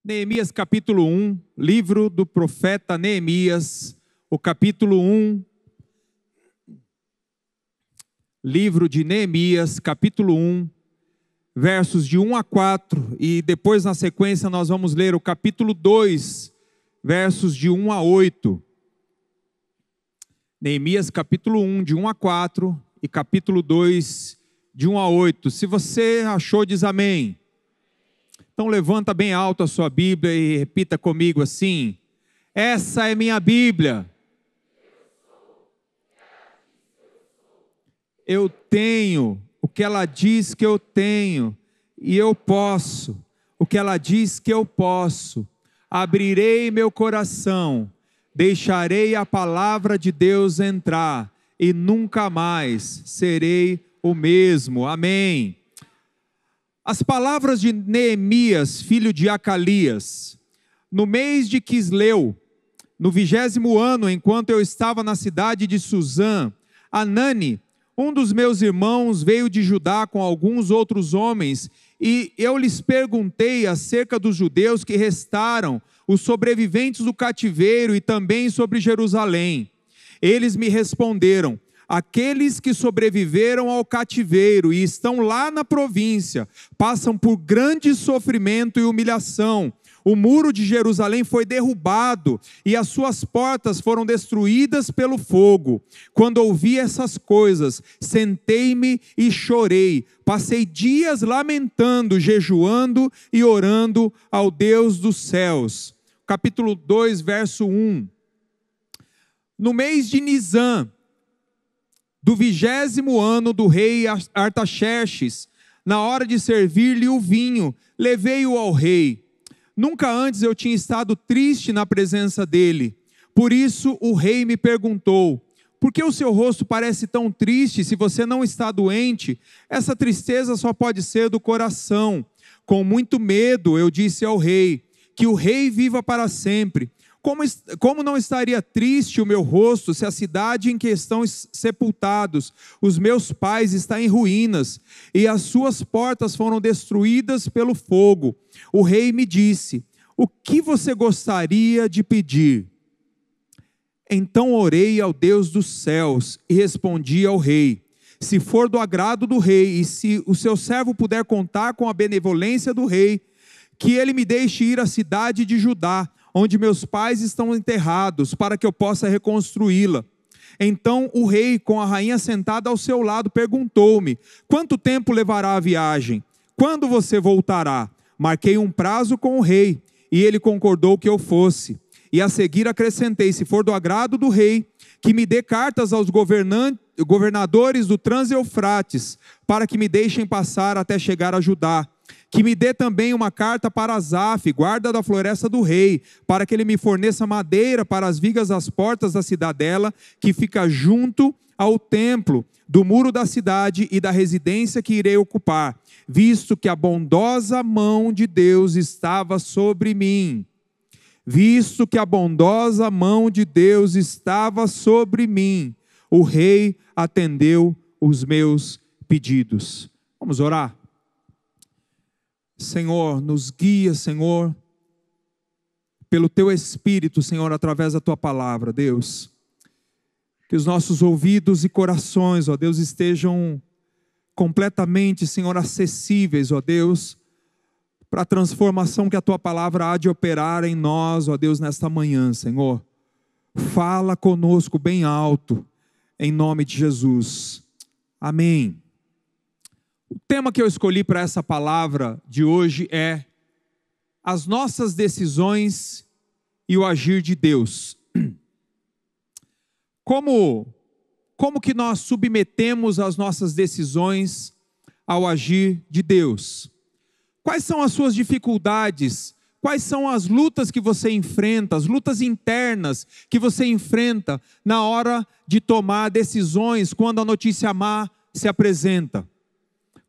Neemias capítulo 1, livro do profeta Neemias, o capítulo 1, livro de Neemias, capítulo 1, versos de 1 a 4, e depois na sequência nós vamos ler o capítulo 2, versos de 1 a 8. Neemias capítulo 1, de 1 a 4, e capítulo 2, de 1 a 8. Se você achou, diz amém. Então levanta bem alto a sua Bíblia e repita comigo assim: essa é minha Bíblia. Eu tenho o que ela diz que eu tenho, e eu posso o que ela diz que eu posso. Abrirei meu coração, deixarei a palavra de Deus entrar, e nunca mais serei o mesmo. Amém. As palavras de Neemias, filho de Acalias: no mês de Quisleu, no 20º ano, enquanto eu estava na cidade de Suzã, Anani, um dos meus irmãos, veio de Judá com alguns outros homens, e eu lhes perguntei acerca dos judeus que restaram, os sobreviventes do cativeiro, e também sobre Jerusalém. Eles me responderam: aqueles que sobreviveram ao cativeiro e estão lá na província, passam por grande sofrimento e humilhação. O muro de Jerusalém foi derrubado e as suas portas foram destruídas pelo fogo. Quando ouvi essas coisas, sentei-me e chorei. Passei dias lamentando, jejuando e orando ao Deus dos céus. Capítulo 2, verso 1. No mês de Nisã, do 20º ano do rei Artaxerxes, na hora de servir-lhe o vinho, levei-o ao rei. Nunca antes eu tinha estado triste na presença dele. Por isso o rei me perguntou: por que o seu rosto parece tão triste se você não está doente? Essa tristeza só pode ser do coração. Com muito medo eu disse ao rei: que o rei viva para sempre. Como não estaria triste o meu rosto se a cidade em que estão sepultados os meus pais está em ruínas e as suas portas foram destruídas pelo fogo? O rei me disse: o que você gostaria de pedir? Então orei ao Deus dos céus e respondi ao rei: se for do agrado do rei e se o seu servo puder contar com a benevolência do rei, que ele me deixe ir à cidade de Judá, onde meus pais estão enterrados, para que eu possa reconstruí-la. Então o rei, com a rainha sentada ao seu lado, perguntou-me: quanto tempo levará a viagem? Quando você voltará? Marquei um prazo com o rei, e ele concordou que eu fosse. E a seguir acrescentei: se for do agrado do rei, que me dê cartas aos governadores do Trans-Eufrates, para que me deixem passar até chegar a Judá. Que me dê também uma carta para Asaf, guarda da floresta do rei, para que ele me forneça madeira para as vigas das portas da cidadela, que fica junto ao templo, do muro da cidade e da residência que irei ocupar, visto que a bondosa mão de Deus estava sobre mim. Visto que a bondosa mão de Deus estava sobre mim, o rei atendeu os meus pedidos. Vamos orar? Senhor, nos guia, Senhor, pelo Teu Espírito, Senhor, através da Tua palavra, Deus. Que os nossos ouvidos e corações, ó Deus, estejam completamente, Senhor, acessíveis, ó Deus, para a transformação que a Tua palavra há de operar em nós, ó Deus, nesta manhã, Senhor. Fala conosco bem alto, em nome de Jesus. Amém. O tema que eu escolhi para essa palavra de hoje é as nossas decisões e o agir de Deus. Como que nós submetemos as nossas decisões ao agir de Deus? Quais são as suas dificuldades? Quais são as lutas que você enfrenta, as lutas internas que você enfrenta na hora de tomar decisões quando a notícia má se apresenta?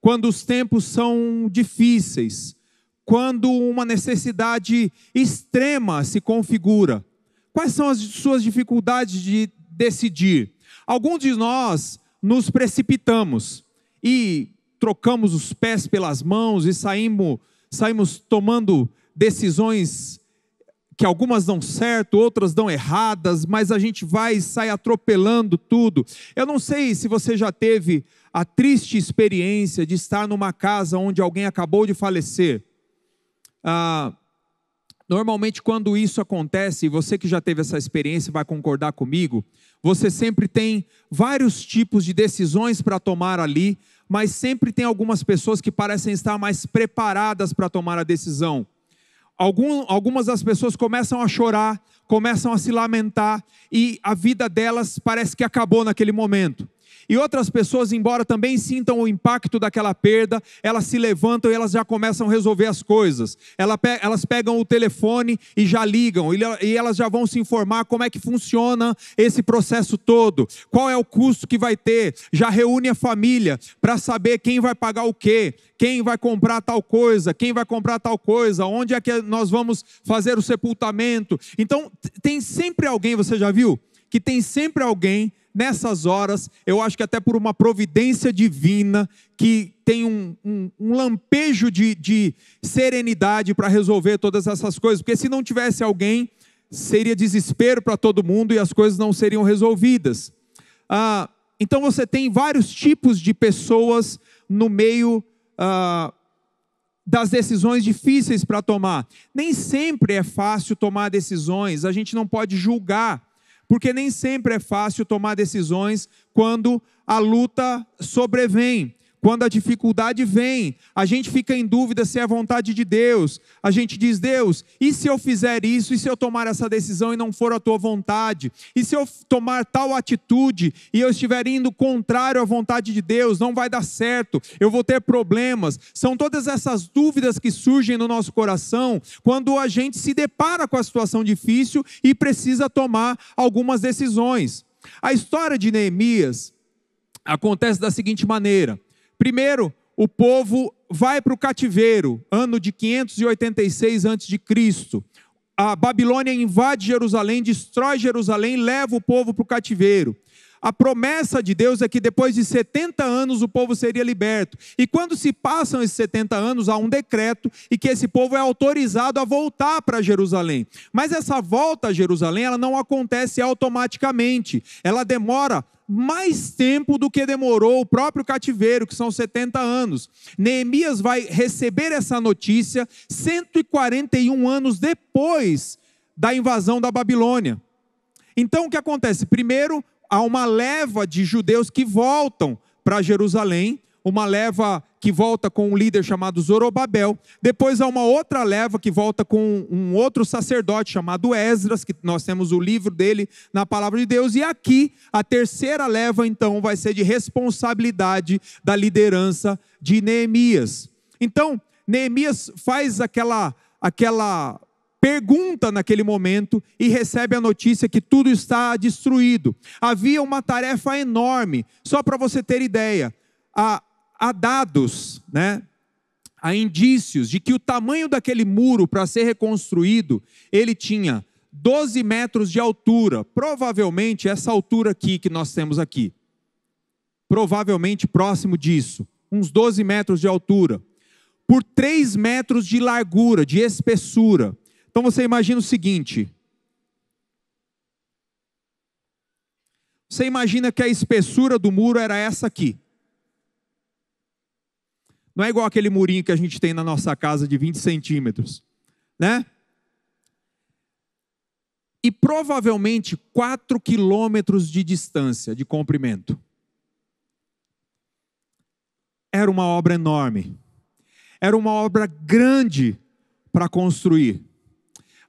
Quando os tempos são difíceis, quando uma necessidade extrema se configura. Quais são as suas dificuldades de decidir? Alguns de nós nos precipitamos e trocamos os pés pelas mãos e saímos tomando decisões que algumas dão certo, outras dão erradas, mas a gente vai e sai atropelando tudo. Eu não sei se você já teve a triste experiência de estar numa casa onde alguém acabou de falecer. Normalmente quando isso acontece, e você que já teve essa experiência vai concordar comigo, você sempre tem vários tipos de decisões para tomar ali, mas sempre tem algumas pessoas que parecem estar mais preparadas para tomar a decisão. Algumas das pessoas começam a chorar, começam a se lamentar, e a vida delas parece que acabou naquele momento. E outras pessoas, embora também sintam o impacto daquela perda, elas se levantam e elas já começam a resolver as coisas. Elas pegam o telefone e já ligam, e elas já vão se informar como é que funciona esse processo todo, qual é o custo que vai ter, já reúne a família para saber quem vai pagar o quê, quem vai comprar tal coisa, onde é que nós vamos fazer o sepultamento. Então, tem sempre alguém, você já viu? Que tem sempre alguém nessas horas, eu acho que até por uma providência divina, que tem um lampejo de serenidade para resolver todas essas coisas, porque se não tivesse alguém, seria desespero para todo mundo e as coisas não seriam resolvidas. Então você tem vários tipos de pessoas no meio das decisões difíceis para tomar. Nem sempre é fácil tomar decisões, a gente não pode julgar, porque nem sempre é fácil tomar decisões quando a luta sobrevém, quando a dificuldade vem. A gente fica em dúvida se é a vontade de Deus. A gente diz: Deus, e se eu fizer isso? E se eu tomar essa decisão e não for a tua vontade? E se eu tomar tal atitude e eu estiver indo contrário à vontade de Deus? Não vai dar certo, eu vou ter problemas. São todas essas dúvidas que surgem no nosso coração quando a gente se depara com a situação difícil e precisa tomar algumas decisões. A história de Neemias acontece da seguinte maneira. Primeiro, o povo vai para o cativeiro, ano de 586 a.C. A Babilônia invade Jerusalém, destrói Jerusalém, leva o povo para o cativeiro. A promessa de Deus é que depois de 70 anos o povo seria liberto. E quando se passam esses 70 anos, há um decreto e que esse povo é autorizado a voltar para Jerusalém. Mas essa volta a Jerusalém, ela não acontece automaticamente. Ela demora mais tempo do que demorou o próprio cativeiro, que são 70 anos. Neemias vai receber essa notícia 141 anos depois da invasão da Babilônia. Então o que acontece? Primeiro, há uma leva de judeus que voltam para Jerusalém, uma leva que volta com um líder chamado Zorobabel. Depois há uma outra leva que volta com um outro sacerdote chamado Esdras, que nós temos o livro dele na palavra de Deus. E aqui, a terceira leva, então, vai ser de responsabilidade da liderança de Neemias. Então, Neemias faz aquela pergunta naquele momento e recebe a notícia que tudo está destruído. Havia uma tarefa enorme, só para você ter ideia. Há dados, há indícios de que o tamanho daquele muro para ser reconstruído, ele tinha 12 metros de altura, provavelmente essa altura aqui que nós temos aqui, provavelmente próximo disso, uns 12 metros de altura, por 3 metros de largura, de espessura. Então você imagina o seguinte, você imagina que a espessura do muro era essa aqui. Não é igual aquele murinho que a gente tem na nossa casa de 20 centímetros, E provavelmente 4 quilômetros de distância, de comprimento. Era uma obra enorme. Era uma obra grande para construir.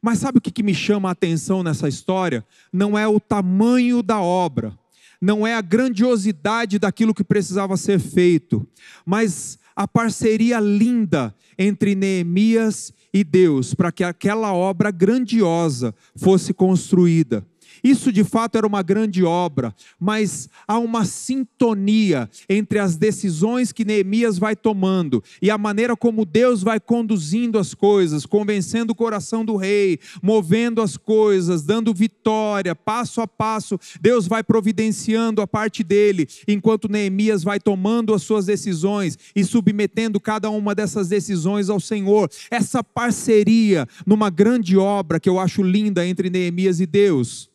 Mas sabe o que me chama a atenção nessa história? Não é o tamanho da obra, não é a grandiosidade daquilo que precisava ser feito, mas a parceria linda entre Neemias e Deus, para que aquela obra grandiosa fosse construída. Isso de fato era uma grande obra, mas há uma sintonia entre as decisões que Neemias vai tomando e a maneira como Deus vai conduzindo as coisas, convencendo o coração do rei, movendo as coisas, dando vitória, passo a passo. Deus vai providenciando a parte dele, enquanto Neemias vai tomando as suas decisões e submetendo cada uma dessas decisões ao Senhor. Essa parceria numa grande obra que eu acho linda entre Neemias e Deus.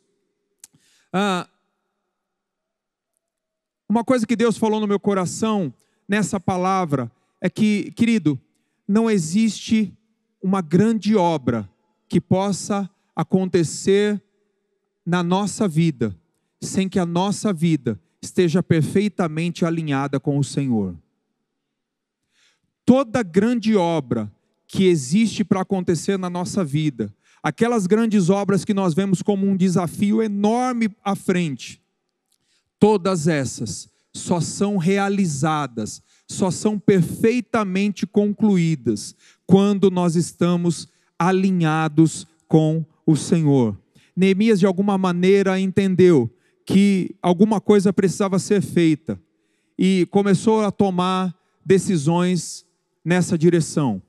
Uma coisa que Deus falou no meu coração nessa palavra é que, querido, não existe uma grande obra que possa acontecer na nossa vida sem que a nossa vida esteja perfeitamente alinhada com o Senhor. Toda grande obra que existe para acontecer na nossa vida, aquelas grandes obras que nós vemos como um desafio enorme à frente, todas essas só são realizadas, só são perfeitamente concluídas quando nós estamos alinhados com o Senhor. Neemias de alguma maneira entendeu que alguma coisa precisava ser feita e começou a tomar decisões nessa direção.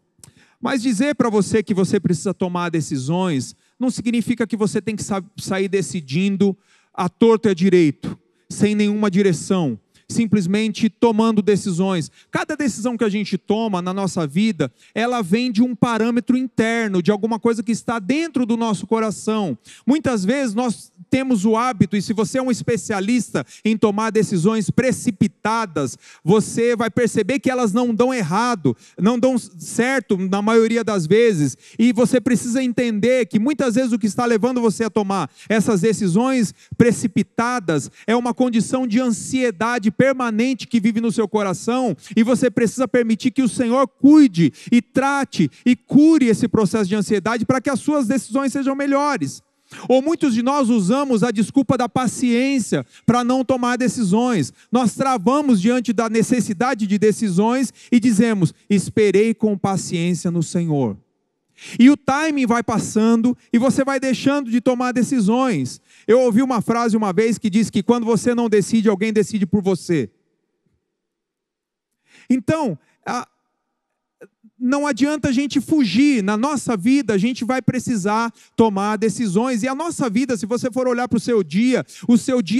Mas dizer para você que você precisa tomar decisões não significa que você tem que sair decidindo à torto e à direito, sem nenhuma direção, simplesmente tomando decisões. Cada decisão que a gente toma na nossa vida, ela vem de um parâmetro interno, de alguma coisa que está dentro do nosso coração. Muitas vezes nós temos o hábito, e se você é um especialista em tomar decisões precipitadas, você vai perceber que elas não dão errado, não dão certo na maioria das vezes, e você precisa entender que muitas vezes o que está levando você a tomar essas decisões precipitadas é uma condição de ansiedade permanente que vive no seu coração, e você precisa permitir que o Senhor cuide e trate e cure esse processo de ansiedade para que as suas decisões sejam melhores. Ou muitos de nós usamos a desculpa da paciência para não tomar decisões. Nós travamos diante da necessidade de decisões e dizemos: esperei com paciência no Senhor. E o timing vai passando e você vai deixando de tomar decisões. Eu ouvi uma frase uma vez que diz que quando você não decide, alguém decide por você. Então, não adianta a gente fugir. Na nossa vida a gente vai precisar tomar decisões, e a nossa vida, se você for olhar para o seu dia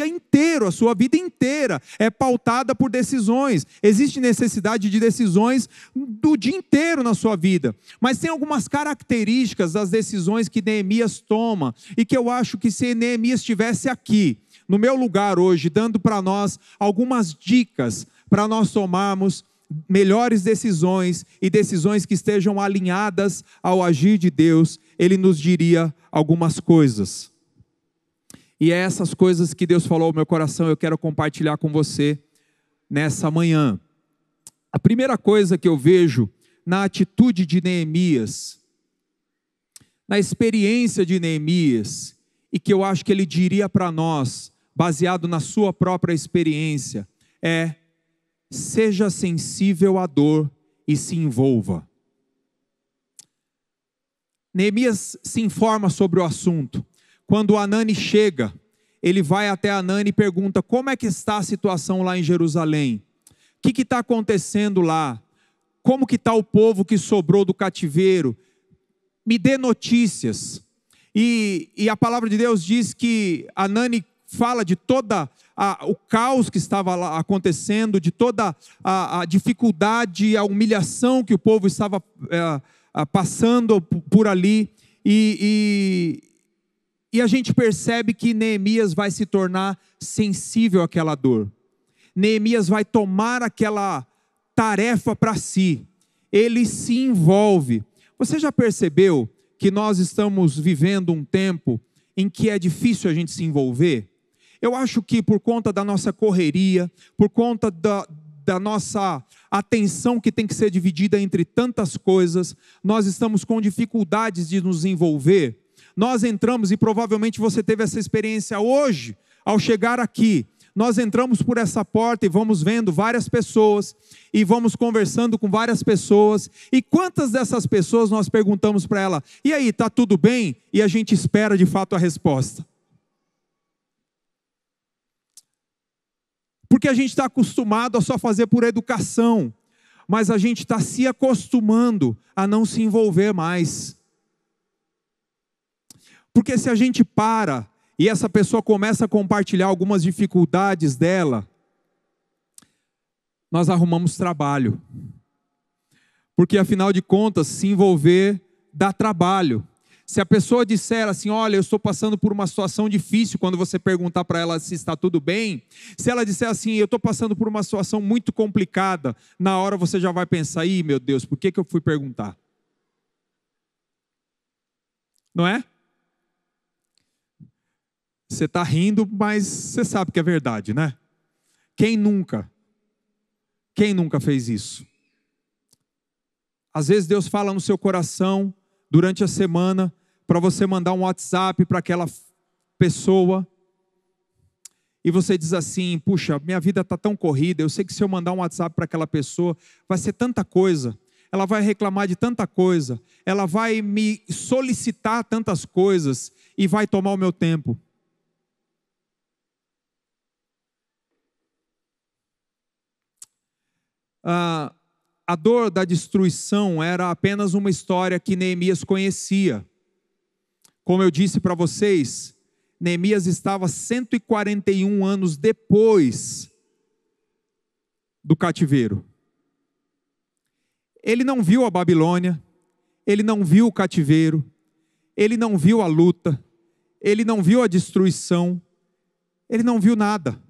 inteiro, a sua vida inteira é pautada por decisões. Existe necessidade de decisões do dia inteiro na sua vida, mas tem algumas características das decisões que Neemias toma, e que eu acho que se Neemias estivesse aqui no meu lugar hoje, dando para nós algumas dicas para nós tomarmos melhores decisões e decisões que estejam alinhadas ao agir de Deus, ele nos diria algumas coisas. E é essas coisas que Deus falou ao meu coração, eu quero compartilhar com você nessa manhã. A primeira coisa que eu vejo na atitude de Neemias, na experiência de Neemias, e que eu acho que ele diria para nós, baseado na sua própria experiência, é: seja sensível à dor e se envolva. Neemias se informa sobre o assunto. Quando Anani chega, ele vai até Anani e pergunta: como é que está a situação lá em Jerusalém? O que está acontecendo lá? Como que está o povo que sobrou do cativeiro? Me dê notícias. E a palavra de Deus diz que Anani fala de toda o caos que estava lá acontecendo, de toda a dificuldade, a humilhação que o povo estava passando por ali, e a gente percebe que Neemias vai se tornar sensível àquela dor. Neemias vai tomar aquela tarefa para si, ele se envolve. Você já percebeu que nós estamos vivendo um tempo em que é difícil a gente se envolver? Eu acho que por conta da nossa correria, por conta da nossa atenção que tem que ser dividida entre tantas coisas, nós estamos com dificuldades de nos envolver. Nós entramos, e provavelmente você teve essa experiência hoje, ao chegar aqui. Nós entramos por essa porta e vamos vendo várias pessoas, e vamos conversando com várias pessoas, e quantas dessas pessoas nós perguntamos para ela: e aí, está tudo bem? E a gente espera de fato a resposta. Porque a gente está acostumado a só fazer por educação, mas a gente está se acostumando a não se envolver mais. Porque se a gente para e essa pessoa começa a compartilhar algumas dificuldades dela, nós arrumamos trabalho. Porque afinal de contas, se envolver dá trabalho. Se a pessoa disser assim, olha, eu estou passando por uma situação difícil, quando você perguntar para ela se está tudo bem, se ela disser assim, eu estou passando por uma situação muito complicada, na hora você já vai pensar, ih, meu Deus, por que eu fui perguntar? Não é? Você está rindo, mas você sabe que é verdade, né? Quem nunca fez isso? Às vezes Deus fala no seu coração, durante a semana, para você mandar um WhatsApp para aquela pessoa, e você diz assim, puxa, minha vida está tão corrida, eu sei que se eu mandar um WhatsApp para aquela pessoa, vai ser tanta coisa, ela vai reclamar de tanta coisa, ela vai me solicitar tantas coisas, e vai tomar o meu tempo. A dor da destruição era apenas uma história que Neemias conhecia. Como eu disse para vocês, Neemias estava 141 anos depois do cativeiro. Ele não viu a Babilônia, ele não viu o cativeiro, ele não viu a luta, ele não viu a destruição, ele não viu nada.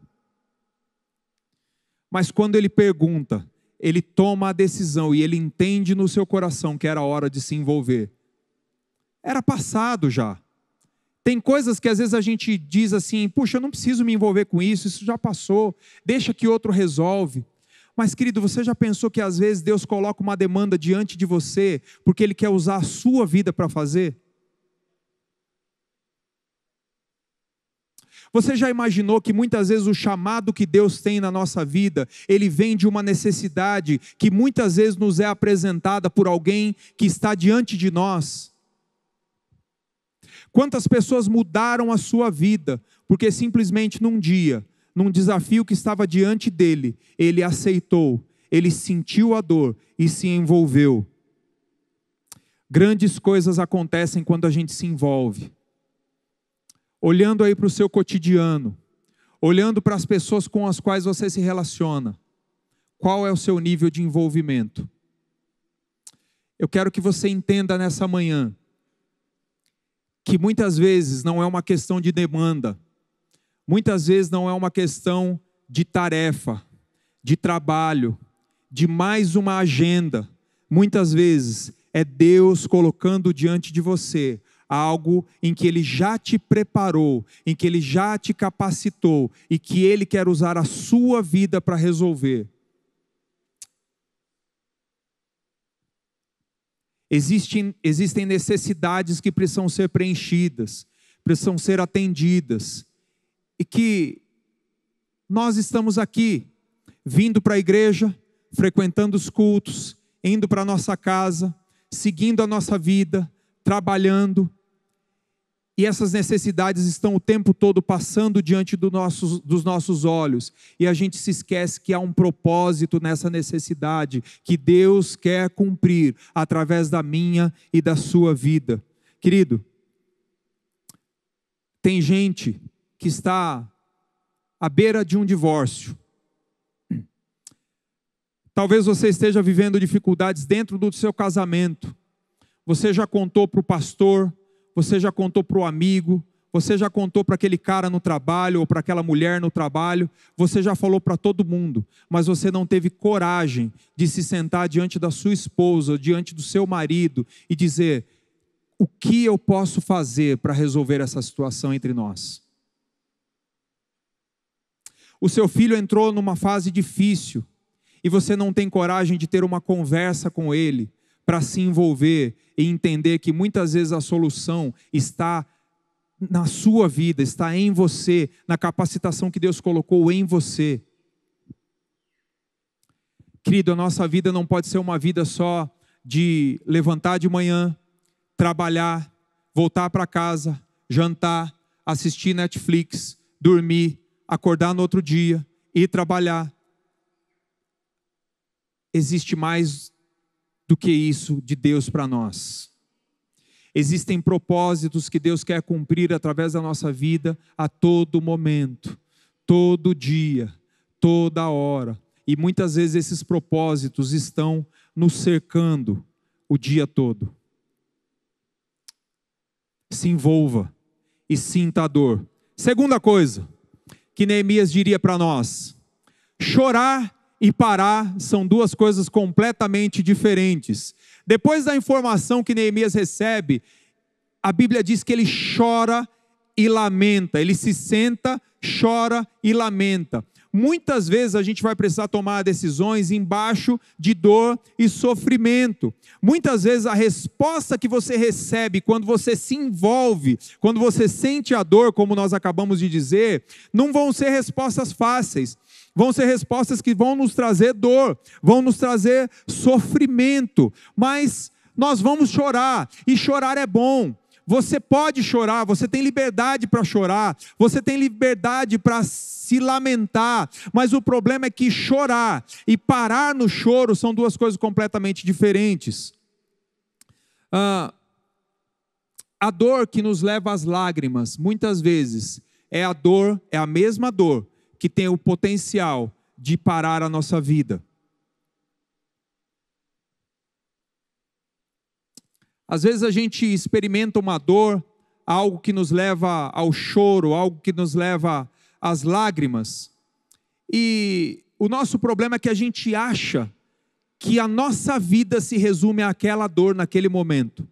Mas quando ele pergunta, ele toma a decisão e ele entende no seu coração que era hora de se envolver. Era passado já. Tem coisas que às vezes a gente diz assim, puxa, eu não preciso me envolver com isso, isso já passou, deixa que outro resolve. Mas querido, você já pensou que às vezes Deus coloca uma demanda diante de você, porque Ele quer usar a sua vida para fazer? Você já imaginou que muitas vezes o chamado que Deus tem na nossa vida, ele vem de uma necessidade que muitas vezes nos é apresentada por alguém que está diante de nós? Quantas pessoas mudaram a sua vida, porque simplesmente num dia, num desafio que estava diante dele, ele aceitou, ele sentiu a dor e se envolveu. Grandes coisas acontecem quando a gente se envolve. Olhando aí para o seu cotidiano, olhando para as pessoas com as quais você se relaciona, qual é o seu nível de envolvimento? Eu quero que você entenda nessa manhã, que muitas vezes não é uma questão de demanda, muitas vezes não é uma questão de tarefa, de trabalho, de mais uma agenda, muitas vezes é Deus colocando diante de você algo em que Ele já te preparou, em que Ele já te capacitou e que Ele quer usar a sua vida para resolver. Existem necessidades que precisam ser preenchidas, precisam ser atendidas, e que nós estamos aqui, vindo para a igreja, frequentando os cultos, indo para a nossa casa, seguindo a nossa vida, trabalhando, e essas necessidades estão o tempo todo passando diante dos nossos olhos, e a gente se esquece que há um propósito nessa necessidade, que Deus quer cumprir através da minha e da sua vida. Querido, tem gente que está à beira de um divórcio. Talvez você esteja vivendo dificuldades dentro do seu casamento. Você já contou para o pastor, você já contou para o amigo, você já contou para aquele cara no trabalho ou para aquela mulher no trabalho, você já falou para todo mundo, mas você não teve coragem de se sentar diante da sua esposa, diante do seu marido e dizer: o que eu posso fazer para resolver essa situação entre nós? O seu filho entrou numa fase difícil e você não tem coragem de ter uma conversa com ele para se envolver e entender que muitas vezes a solução está na sua vida, está em você, na capacitação que Deus colocou em você. Querido, a nossa vida não pode ser uma vida só de levantar de manhã, trabalhar, voltar para casa, jantar, assistir Netflix, dormir, acordar no outro dia ir trabalhar. Existe mais do que isso de Deus para nós. Existem propósitos que Deus quer cumprir através da nossa vida a todo momento, todo dia, toda hora. E muitas vezes esses propósitos estão nos cercando o dia todo. Se envolva e sinta a dor. Segunda coisa que Neemias diria para nós: chorar e parar são duas coisas completamente diferentes. Depois da informação que Neemias recebe, a Bíblia diz que ele chora e lamenta. Ele se senta, chora e lamenta. Muitas vezes a gente vai precisar tomar decisões embaixo de dor e sofrimento. Muitas vezes a resposta que você recebe quando você se envolve, quando você sente a dor, como nós acabamos de dizer, não vão ser respostas fáceis. Vão ser respostas que vão nos trazer dor, vão nos trazer sofrimento. Mas nós vamos chorar, e chorar é bom. Você pode chorar, você tem liberdade para chorar, você tem liberdade para se lamentar, mas o problema é que chorar e parar no choro são duas coisas completamente diferentes. A dor que nos leva às lágrimas, muitas vezes, é a mesma dor que tem o potencial de parar a nossa vida. Às vezes a gente experimenta uma dor, algo que nos leva ao choro, algo que nos leva às lágrimas. E o nosso problema é que a gente acha que a nossa vida se resume àquela dor naquele momento.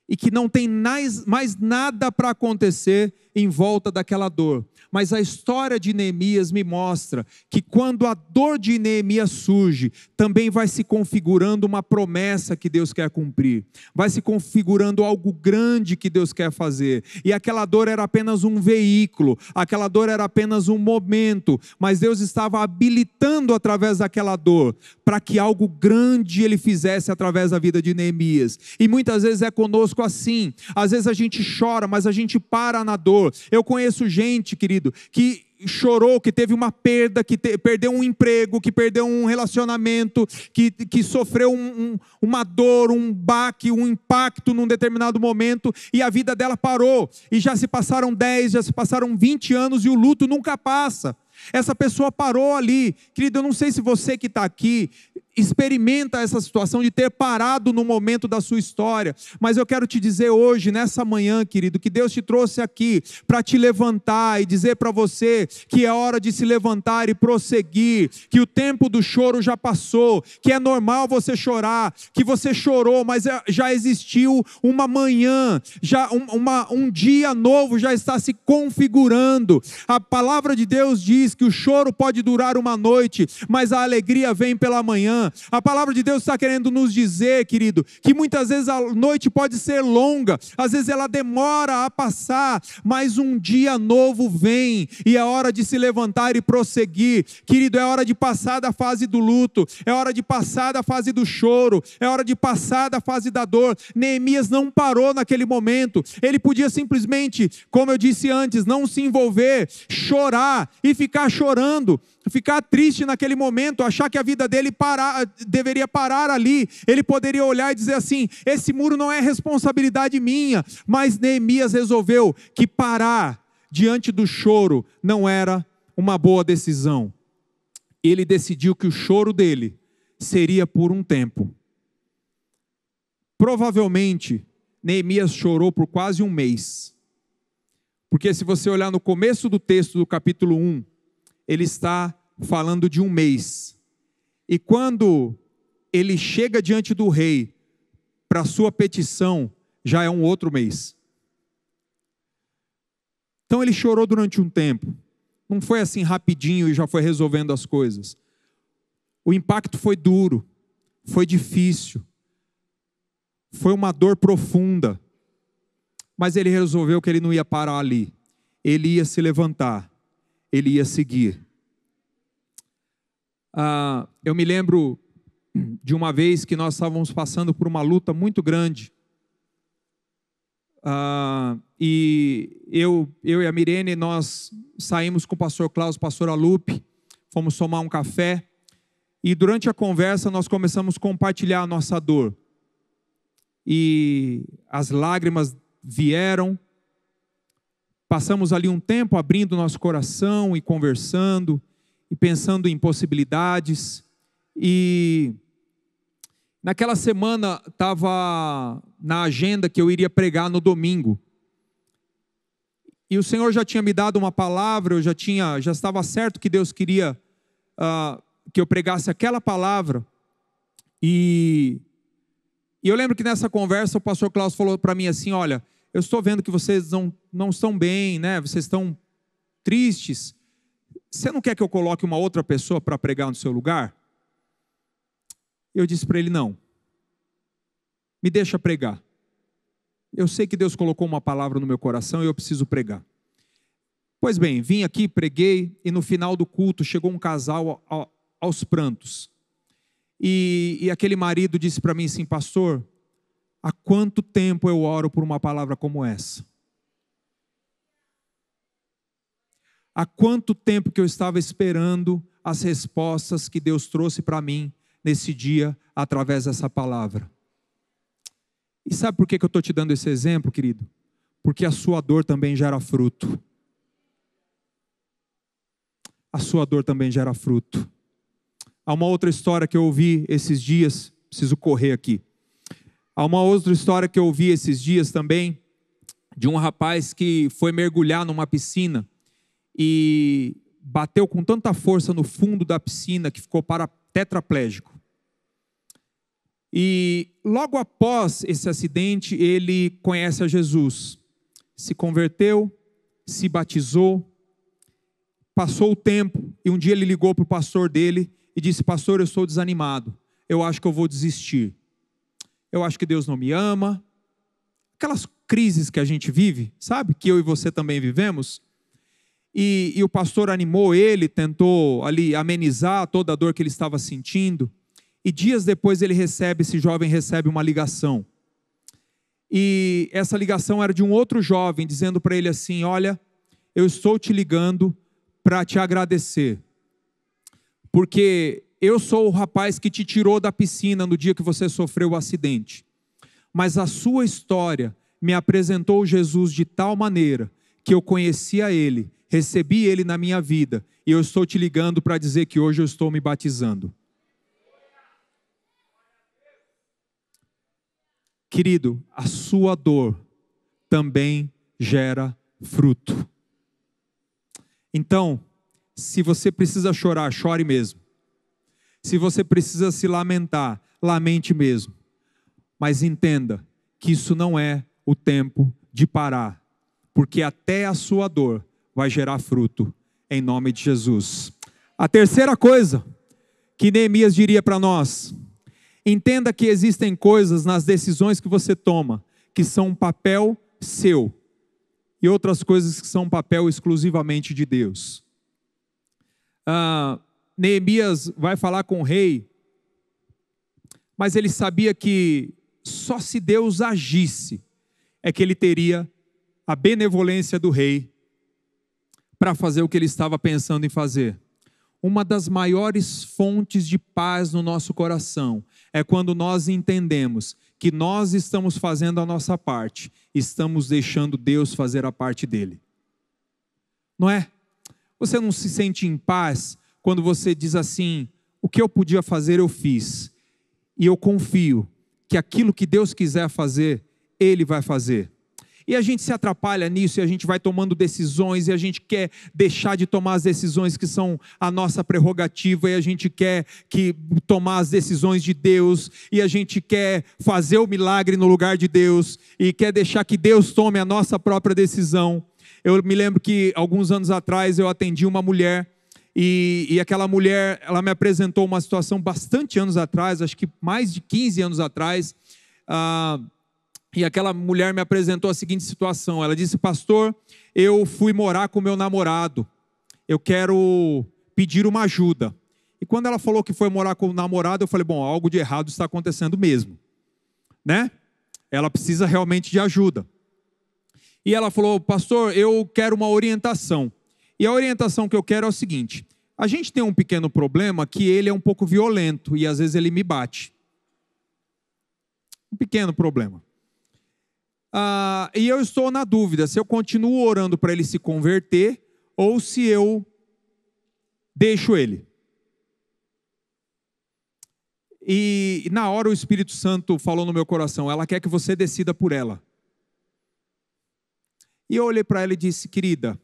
E que não tem mais nada para acontecer em volta daquela dor. Mas a história de Neemias me mostra que quando a dor de Neemias surge, também vai se configurando uma promessa que Deus quer cumprir. Vai se configurando algo grande que Deus quer fazer. E aquela dor era apenas um veículo, aquela dor era apenas um momento, mas Deus estava habilitando através daquela dor, para que algo grande Ele fizesse através da vida de Neemias. E muitas vezes é conosco assim. Às vezes a gente chora, mas a gente para na dor. Eu conheço gente, querido, que chorou, que teve uma perda, que perdeu um emprego, que perdeu um relacionamento, que sofreu uma dor, um baque, um impacto num determinado momento, e a vida dela parou, e já se passaram 10, já se passaram 20 anos, e o luto nunca passa. Essa pessoa parou ali. Querido, eu não sei se você que está aqui experimenta essa situação de ter parado no momento da sua história, mas eu quero te dizer hoje, nessa manhã, querido, que Deus te trouxe aqui para te levantar e dizer para você que é hora de se levantar e prosseguir, que o tempo do choro já passou, que é normal você chorar, que você chorou, mas já existiu uma manhã, já um dia novo já está se configurando. A palavra de Deus diz que o choro pode durar uma noite, mas a alegria vem pela manhã. A palavra de Deus está querendo nos dizer, querido, que muitas vezes a noite pode ser longa, às vezes ela demora a passar, mas um dia novo vem, e é hora de se levantar e prosseguir. Querido, é hora de passar da fase do luto, é hora de passar da fase do choro, é hora de passar da fase da dor. Neemias não parou naquele momento, ele podia simplesmente, como eu disse antes, não se envolver, chorar e ficar chorando, ficar triste naquele momento, achar que a vida dele deveria parar ali. Ele poderia olhar e dizer assim: esse muro não é responsabilidade minha. Mas Neemias resolveu que parar diante do choro não era uma boa decisão. Ele decidiu que o choro dele seria por um tempo. Provavelmente Neemias chorou por quase um mês, porque se você olhar no começo do texto do capítulo 1, ele está falando de um mês. E quando ele chega diante do rei para a sua petição, já é um outro mês. Então ele chorou durante um tempo. Não foi assim rapidinho e já foi resolvendo as coisas. O impacto foi duro, foi difícil, foi uma dor profunda. Mas ele resolveu que ele não ia parar ali. Ele ia se levantar, ele ia seguir. Eu me lembro de uma vez que nós estávamos passando por uma luta muito grande. E eu e a Mirene, nós saímos com o pastor Klaus, pastor Alupe, fomos tomar um café, e durante a conversa nós começamos a compartilhar a nossa dor. E as lágrimas vieram, passamos ali um tempo abrindo nosso coração e conversando, e pensando em possibilidades, e naquela semana estava na agenda que eu iria pregar no domingo, e o Senhor já tinha me dado uma palavra, já estava certo que Deus queria que eu pregasse aquela palavra, e eu lembro que nessa conversa o pastor Klaus falou para mim assim: olha, eu estou vendo que vocês não estão bem, né? Vocês estão tristes, você não quer que eu coloque uma outra pessoa para pregar no seu lugar? Eu disse para ele: não, me deixa pregar. Eu sei que Deus colocou uma palavra no meu coração e eu preciso pregar. Pois bem, vim aqui, preguei, e no final do culto chegou um casal aos prantos. E aquele marido disse para mim assim: pastor, há quanto tempo eu oro por uma palavra como essa? Há quanto tempo que eu estava esperando as respostas que Deus trouxe para mim nesse dia, através dessa palavra. E sabe por que eu estou te dando esse exemplo, querido? Porque a sua dor também gera fruto. A sua dor também gera fruto. Há uma outra história que eu ouvi esses dias, preciso correr aqui. Há uma outra história que eu ouvi esses dias também, de um rapaz que foi mergulhar numa piscina e bateu com tanta força no fundo da piscina que ficou tetraplégico. E logo após esse acidente, ele conhece a Jesus, se converteu, se batizou, passou o tempo, e um dia ele ligou para o pastor dele e disse: pastor, eu estou desanimado, eu acho que eu vou desistir, eu acho que Deus não me ama. Aquelas crises que a gente vive, sabe, que eu e você também vivemos, e o pastor animou ele, tentou ali amenizar toda a dor que ele estava sentindo. E dias depois esse jovem recebe uma ligação. E essa ligação era de um outro jovem, dizendo para ele assim: olha, eu estou te ligando para te agradecer, porque eu sou o rapaz que te tirou da piscina no dia que você sofreu o acidente. Mas a sua história me apresentou Jesus de tal maneira que eu conhecia ele, recebi ele na minha vida, e eu estou te ligando para dizer que hoje eu estou me batizando. Querido, a sua dor também gera fruto. Então, se você precisa chorar, chore mesmo. Se você precisa se lamentar, lamente mesmo. Mas entenda que isso não é o tempo de parar, porque até a sua dor vai gerar fruto, em nome de Jesus. A terceira coisa que Neemias diria para nós: entenda que existem coisas nas decisões que você toma, que são um papel seu, e outras coisas que são um papel exclusivamente de Deus. Neemias vai falar com o rei, mas ele sabia que só se Deus agisse, é que ele teria a benevolência do rei, para fazer o que ele estava pensando em fazer. Uma das maiores fontes de paz no nosso coração é quando nós entendemos que nós estamos fazendo a nossa parte, estamos deixando Deus fazer a parte dele. Não é? Você não se sente em paz quando você diz assim: o que eu podia fazer eu fiz, e eu confio que aquilo que Deus quiser fazer, Ele vai fazer. E a gente se atrapalha nisso, e a gente vai tomando decisões, e a gente quer deixar de tomar as decisões que são a nossa prerrogativa, e a gente quer tomar as decisões de Deus, e a gente quer fazer o milagre no lugar de Deus, e quer deixar que Deus tome a nossa própria decisão. Eu me lembro que alguns anos atrás eu atendi uma mulher, e aquela mulher, ela me apresentou uma situação bastante anos atrás, acho que mais de 15 anos atrás, e aquela mulher me apresentou a seguinte situação. Ela disse: pastor, eu fui morar com meu namorado, eu quero pedir uma ajuda. E quando ela falou que foi morar com o namorado, eu falei: bom, algo de errado está acontecendo mesmo, né? Ela precisa realmente de ajuda. E ela falou: pastor, eu quero uma orientação. E a orientação que eu quero é o seguinte: A gente tem um pequeno problema que ele é um pouco violento e às vezes ele me bate. Um pequeno problema. E eu estou na dúvida se eu continuo orando para ele se converter ou se eu deixo ele. E na hora o Espírito Santo falou no meu coração, ela quer que você decida por ela. E eu olhei para ela e disse, querida,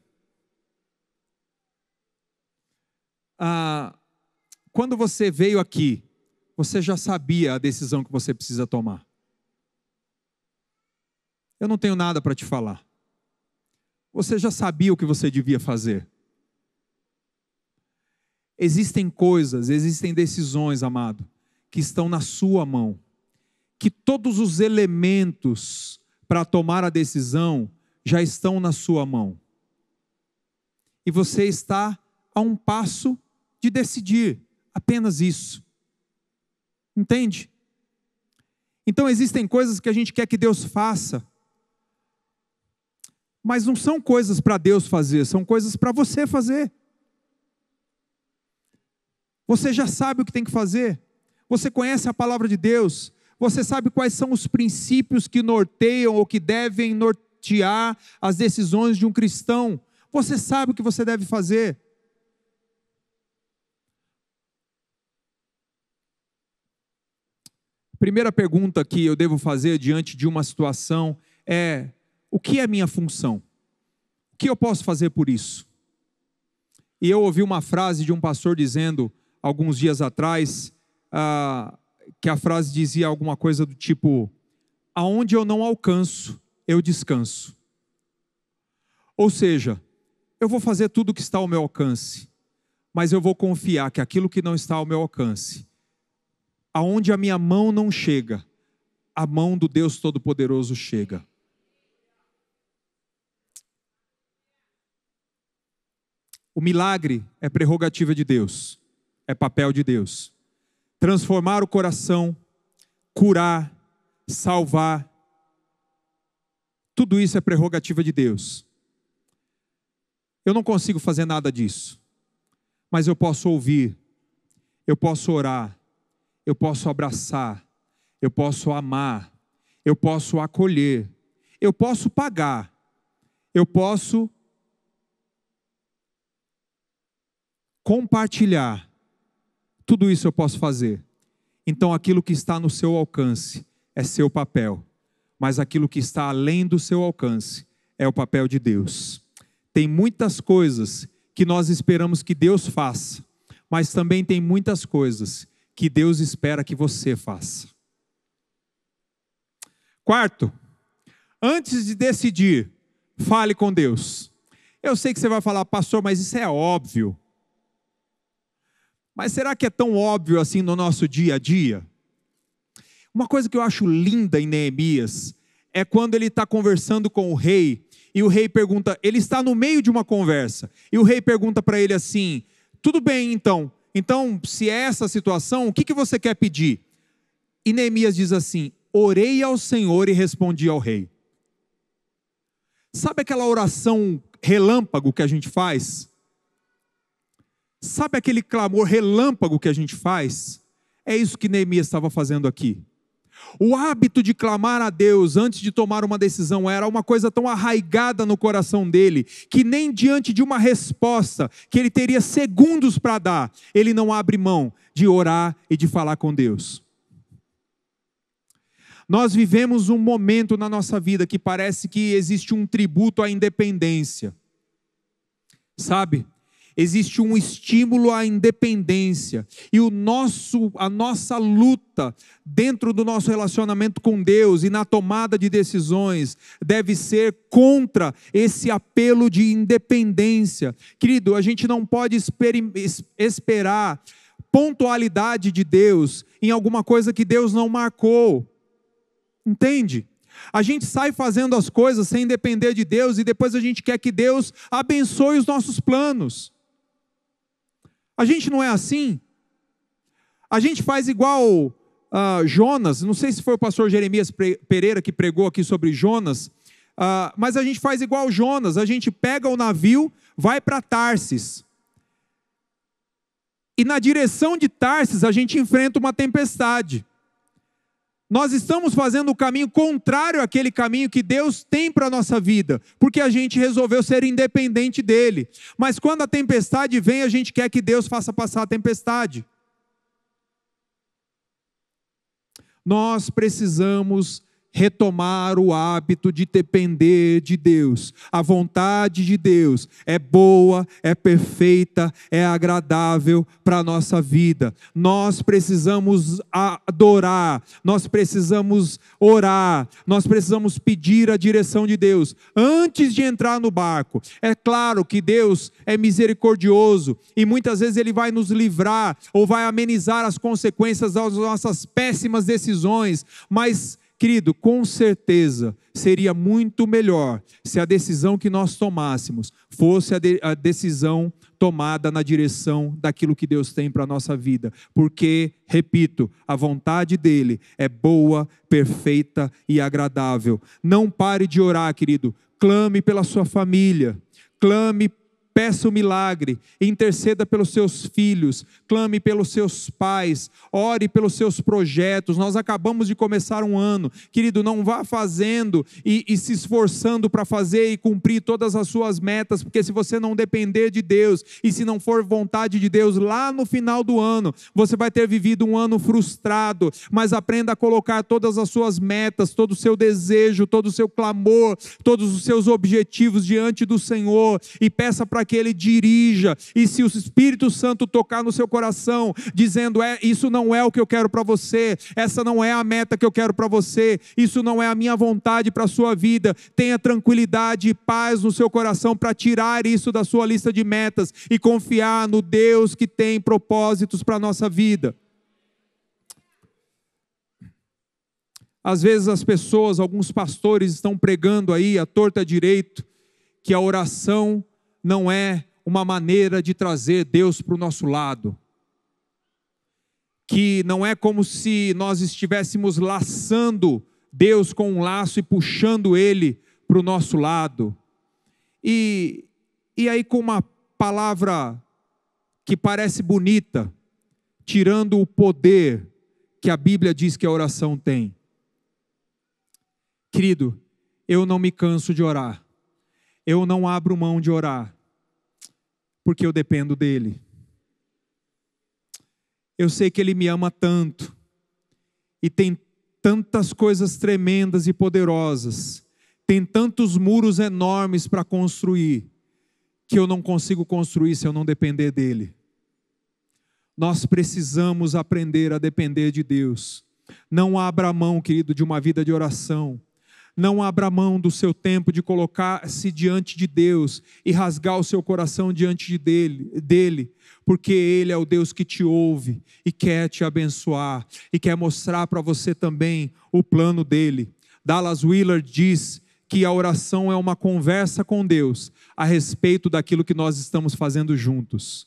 quando você veio aqui, você já sabia a decisão que você precisa tomar. Eu não tenho nada para te falar. Você já sabia o que você devia fazer. Existem coisas, existem decisões, amado, que estão na sua mão. Que todos os elementos para tomar a decisão já estão na sua mão. E você está a um passo de decidir. Apenas isso. Entende? Então existem coisas que a gente quer que Deus faça. Mas não são coisas para Deus fazer, são coisas para você fazer. Você já sabe o que tem que fazer. Você conhece a palavra de Deus. Você sabe quais são os princípios que norteiam ou que devem nortear as decisões de um cristão. Você sabe o que você deve fazer. Primeira pergunta que eu devo fazer diante de uma situação é: o que é minha função? O que eu posso fazer por isso? E eu ouvi uma frase de um pastor dizendo, alguns dias atrás, que a frase dizia alguma coisa do tipo, aonde eu não alcanço, eu descanso. Ou seja, eu vou fazer tudo o que está ao meu alcance, mas eu vou confiar que aquilo que não está ao meu alcance, aonde a minha mão não chega, a mão do Deus Todo-Poderoso chega. O milagre é prerrogativa de Deus, é papel de Deus. Transformar o coração, curar, salvar, tudo isso é prerrogativa de Deus. Eu não consigo fazer nada disso, mas eu posso ouvir, eu posso orar, eu posso abraçar, eu posso amar, eu posso acolher, eu posso pagar, eu posso compartilhar, tudo isso eu posso fazer. Então aquilo que está no seu alcance é seu papel, mas aquilo que está além do seu alcance é o papel de Deus. Tem muitas coisas que nós esperamos que Deus faça, mas também tem muitas coisas que Deus espera que você faça. Quarto, antes de decidir, fale com Deus. Eu sei que você vai falar, pastor, mas isso é óbvio. Mas será que é tão óbvio assim no nosso dia a dia? Uma coisa que eu acho linda em Neemias é quando ele está conversando com o rei e o rei pergunta, ele está no meio de uma conversa e o rei pergunta para ele assim, tudo bem então se é essa situação, o que você quer pedir? E Neemias diz assim, orei ao Senhor e respondi ao rei. Sabe aquela oração relâmpago que a gente faz? Sabe aquele clamor relâmpago que a gente faz? É isso que Neemias estava fazendo aqui. O hábito de clamar a Deus antes de tomar uma decisão era uma coisa tão arraigada no coração dele, que nem diante de uma resposta, que ele teria segundos para dar, ele não abre mão de orar e de falar com Deus. Nós vivemos um momento na nossa vida que parece que existe um tributo à independência. Sabe? Existe um estímulo à independência. E a nossa luta dentro do nosso relacionamento com Deus e na tomada de decisões deve ser contra esse apelo de independência. Querido, a gente não pode esperar pontualidade de Deus em alguma coisa que Deus não marcou. Entende? A gente sai fazendo as coisas sem depender de Deus e depois a gente quer que Deus abençoe os nossos planos. A gente não é assim. A gente faz igual Jonas, não sei se foi o pastor Jeremias Pereira que pregou aqui sobre Jonas, mas a gente faz igual Jonas, a gente pega o navio, vai para Tarsis. E na direção de Tarsis a gente enfrenta uma tempestade. Nós estamos fazendo o caminho contrário àquele caminho que Deus tem para a nossa vida, porque a gente resolveu ser independente dele. Mas quando a tempestade vem, a gente quer que Deus faça passar a tempestade. Nós precisamos retomar o hábito de depender de Deus. A vontade de Deus é boa, é perfeita, é agradável para a nossa vida. Nós precisamos adorar, nós precisamos orar, nós precisamos pedir a direção de Deus antes de entrar no barco. É claro que Deus é misericordioso e muitas vezes Ele vai nos livrar ou vai amenizar as consequências das nossas péssimas decisões, mas querido, com certeza seria muito melhor se a decisão que nós tomássemos fosse a decisão tomada na direção daquilo que Deus tem para a nossa vida. Porque, repito, a vontade dEle é boa, perfeita e agradável. Não pare de orar, querido. Clame pela sua família. Clame, peça o milagre, interceda pelos seus filhos, clame pelos seus pais, ore pelos seus projetos. Nós acabamos de começar um ano, querido, não vá fazendo e se esforçando para fazer e cumprir todas as suas metas, porque se você não depender de Deus, e se não for vontade de Deus, lá no final do ano, você vai ter vivido um ano frustrado. Mas aprenda a colocar todas as suas metas, todo o seu desejo, todo o seu clamor, todos os seus objetivos diante do Senhor, e peça para que Ele dirija. E se o Espírito Santo tocar no seu coração, dizendo, isso não é o que eu quero para você, essa não é a meta que eu quero para você, isso não é a minha vontade para a sua vida, tenha tranquilidade e paz no seu coração para tirar isso da sua lista de metas e confiar no Deus que tem propósitos para a nossa vida. Às vezes as pessoas, alguns pastores estão pregando aí, à torta direito, que a oração não é uma maneira de trazer Deus para o nosso lado, que não é como se nós estivéssemos laçando Deus com um laço e puxando Ele para o nosso lado, e aí com uma palavra que parece bonita, tirando o poder que a Bíblia diz que a oração tem. Querido, eu não me canso de orar, eu não abro mão de orar, porque eu dependo dEle. Eu sei que Ele me ama tanto, e tem tantas coisas tremendas e poderosas, tem tantos muros enormes para construir, que eu não consigo construir se eu não depender dEle. Nós precisamos aprender a depender de Deus. Não abra mão, querido, de uma vida de oração. Não abra mão do seu tempo de colocar-se diante de Deus e rasgar o seu coração diante dele, porque Ele é o Deus que te ouve e quer te abençoar e quer mostrar para você também o plano dele. Dallas Willard diz que a oração é uma conversa com Deus a respeito daquilo que nós estamos fazendo juntos.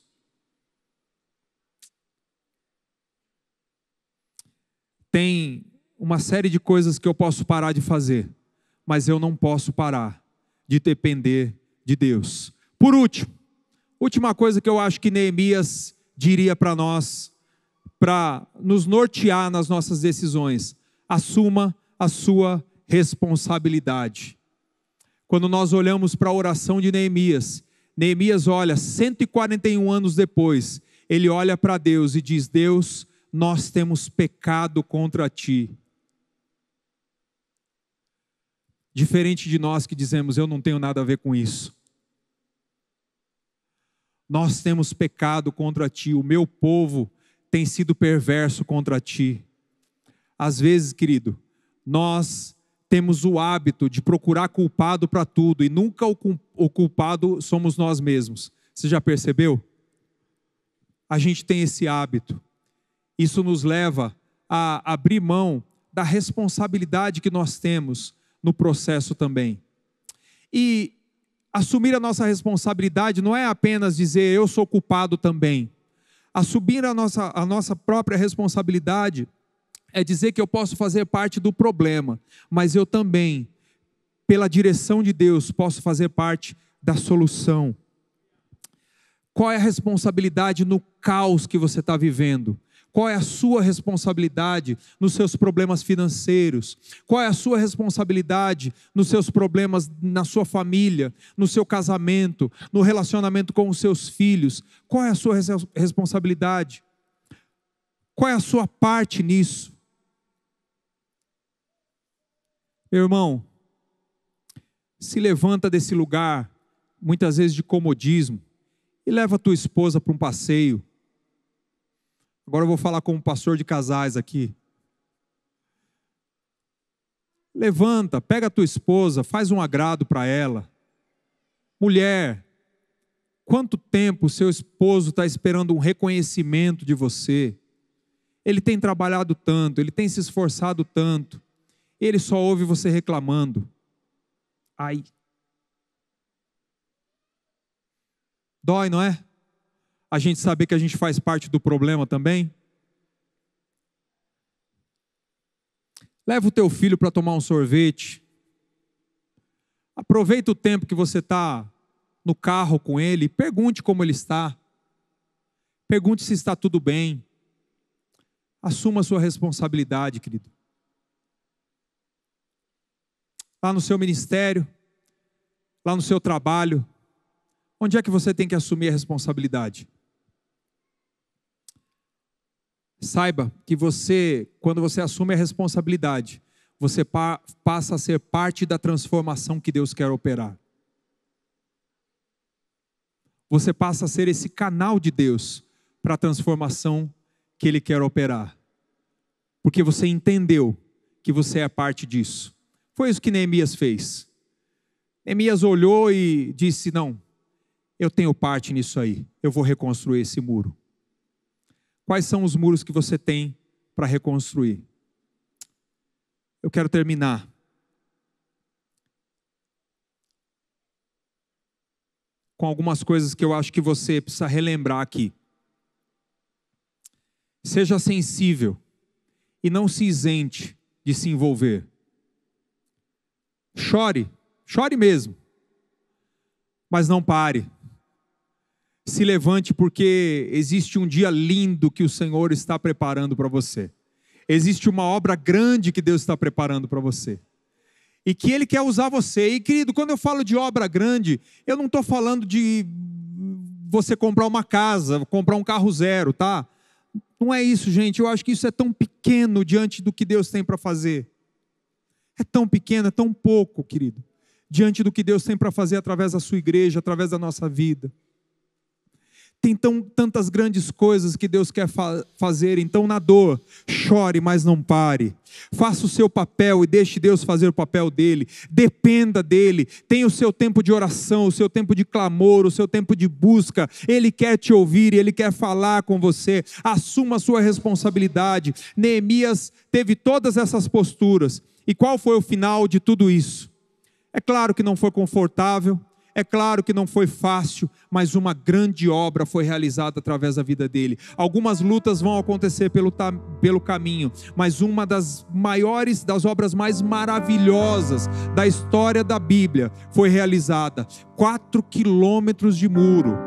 Tem uma série de coisas que eu posso parar de fazer, mas eu não posso parar de depender de Deus. Por último, última coisa que eu acho que Neemias diria para nós, para nos nortear nas nossas decisões: assuma a sua responsabilidade. Quando nós olhamos para a oração de Neemias, Neemias olha 141 anos depois, ele olha para Deus e diz: Deus, nós temos pecado contra ti. Diferente de nós que dizemos, eu não tenho nada a ver com isso. Nós temos pecado contra ti, o meu povo tem sido perverso contra ti. Às vezes, querido, nós temos o hábito de procurar culpado para tudo, e nunca o culpado somos nós mesmos. Você já percebeu? A gente tem esse hábito. Isso nos leva a abrir mão da responsabilidade que nós temos no processo também. E assumir a nossa responsabilidade não é apenas dizer eu sou culpado também. Assumir a nossa própria responsabilidade é dizer que eu posso fazer parte do problema, mas eu também, pela direção de Deus, posso fazer parte da solução. Qual é a responsabilidade no caos que você está vivendo? Qual é a sua responsabilidade nos seus problemas financeiros? Qual é a sua responsabilidade nos seus problemas na sua família, no seu casamento, no relacionamento com os seus filhos? Qual é a sua responsabilidade? Qual é a sua parte nisso? Meu irmão, se levanta desse lugar, muitas vezes de comodismo, e leva a tua esposa para um passeio. Agora eu vou falar como pastor de casais aqui. Levanta, pega a tua esposa, faz um agrado para ela. Mulher, quanto tempo o seu esposo está esperando um reconhecimento de você? Ele tem trabalhado tanto, ele tem se esforçado tanto, ele só ouve você reclamando. Ai. Dói, não é? A gente saber que a gente faz parte do problema também. Leva o teu filho para tomar um sorvete. Aproveita o tempo que você está no carro com ele. Pergunte como ele está. Pergunte se está tudo bem. Assuma a sua responsabilidade, querido. Lá no seu ministério, lá no seu trabalho, onde é que você tem que assumir a responsabilidade? Saiba que você, quando você assume a responsabilidade, você passa a ser parte da transformação que Deus quer operar. Você passa a ser esse canal de Deus para a transformação que Ele quer operar. Porque você entendeu que você é parte disso. Foi isso que Neemias fez. Neemias olhou e disse, não, eu tenho parte nisso aí, eu vou reconstruir esse muro. Quais são os muros que você tem para reconstruir? Eu quero terminar com algumas coisas que eu acho que você precisa relembrar aqui. Seja sensível e não se isente de se envolver. Chore, chore mesmo, mas não pare. Se levante, porque existe um dia lindo que o Senhor está preparando para você. Existe uma obra grande que Deus está preparando para você. E que Ele quer usar você. E querido, quando eu falo de obra grande, eu não estou falando de você comprar uma casa, comprar um carro zero, tá? Não é isso, gente. Eu acho que isso é tão pequeno diante do que Deus tem para fazer. É tão pequeno, é tão pouco, querido. Diante do que Deus tem para fazer através da sua igreja, através da nossa vida. Tem tantas grandes coisas que Deus quer fazer. Então na dor, chore, mas não pare. Faça o seu papel e deixe Deus fazer o papel dele. Dependa dele. Tenha o seu tempo de oração, o seu tempo de clamor, o seu tempo de busca. Ele quer te ouvir, ele quer falar com você. Assuma a sua responsabilidade. Neemias teve todas essas posturas. E qual foi o final de tudo isso? É claro que não foi confortável. É claro que não foi fácil, mas uma grande obra foi realizada através da vida dele. Algumas lutas vão acontecer pelo caminho, mas uma das maiores, das obras mais maravilhosas da história da Bíblia foi realizada. 4 quilômetros de muro,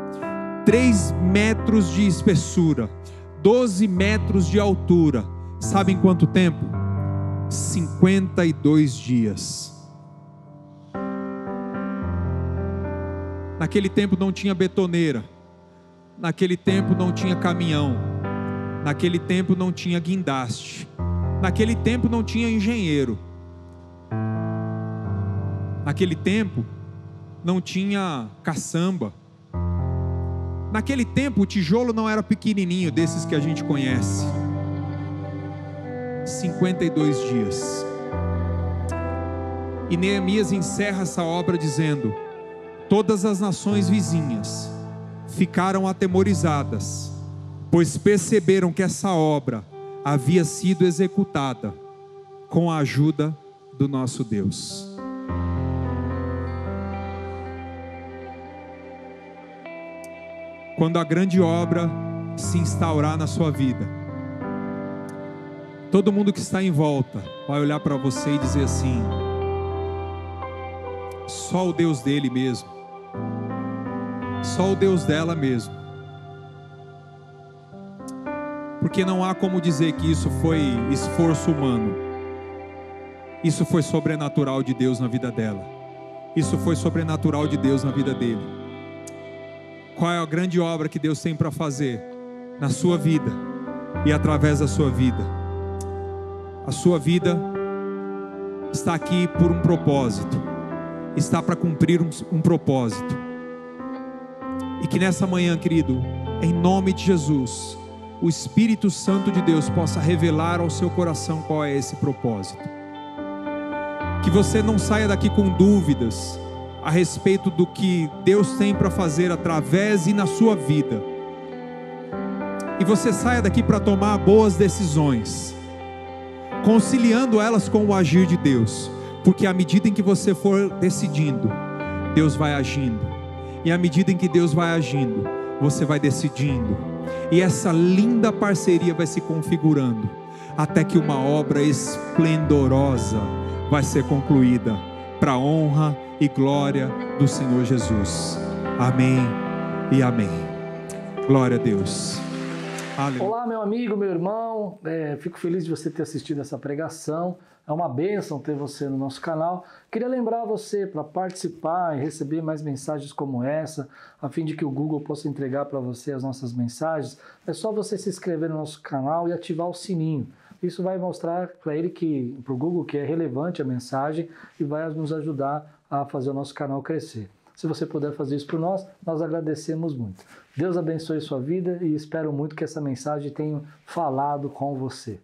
3 metros de espessura, 12 metros de altura. Sabe em quanto tempo? 52 dias. Naquele tempo não tinha betoneira, naquele tempo não tinha caminhão, naquele tempo não tinha guindaste, naquele tempo não tinha engenheiro, naquele tempo não tinha caçamba, naquele tempo o tijolo não era pequenininho desses que a gente conhece. 52 dias. E Neemias encerra essa obra dizendo: todas as nações vizinhas ficaram atemorizadas, pois perceberam que essa obra havia sido executada com a ajuda do nosso Deus. Quando a grande obra se instaurar na sua vida, todo mundo que está em volta vai olhar para você e dizer assim: só o Deus dele mesmo. Só o Deus dela mesmo. Porque não há como dizer que isso foi esforço humano. Isso foi sobrenatural de Deus na vida dela. Isso foi sobrenatural de Deus na vida dele. Qual é a grande obra que Deus tem para fazer na sua vida e através da sua vida? A sua vida está aqui por um propósito. Está para cumprir um propósito. E que nessa manhã, querido, em nome de Jesus, o Espírito Santo de Deus possa revelar ao seu coração qual é esse propósito. Que você não saia daqui com dúvidas a respeito do que Deus tem para fazer através e na sua vida. E você saia daqui para tomar boas decisões, conciliando elas com o agir de Deus. Porque à medida em que você for decidindo, Deus vai agindo. E à medida em que Deus vai agindo, você vai decidindo. E essa linda parceria vai se configurando, até que uma obra esplendorosa vai ser concluída, para a honra e glória do Senhor Jesus. Amém e amém. Glória a Deus. Aleluia. Olá, meu amigo, meu irmão, fico feliz de você ter assistido essa pregação. É uma bênção ter você no nosso canal. Queria lembrar você para participar e receber mais mensagens como essa, a fim de que o Google possa entregar para você as nossas mensagens. É só você se inscrever no nosso canal e ativar o sininho. Isso vai mostrar para o Google que é relevante a mensagem e vai nos ajudar a fazer o nosso canal crescer. Se você puder fazer isso por nós, nós agradecemos muito. Deus abençoe sua vida e espero muito que essa mensagem tenha falado com você.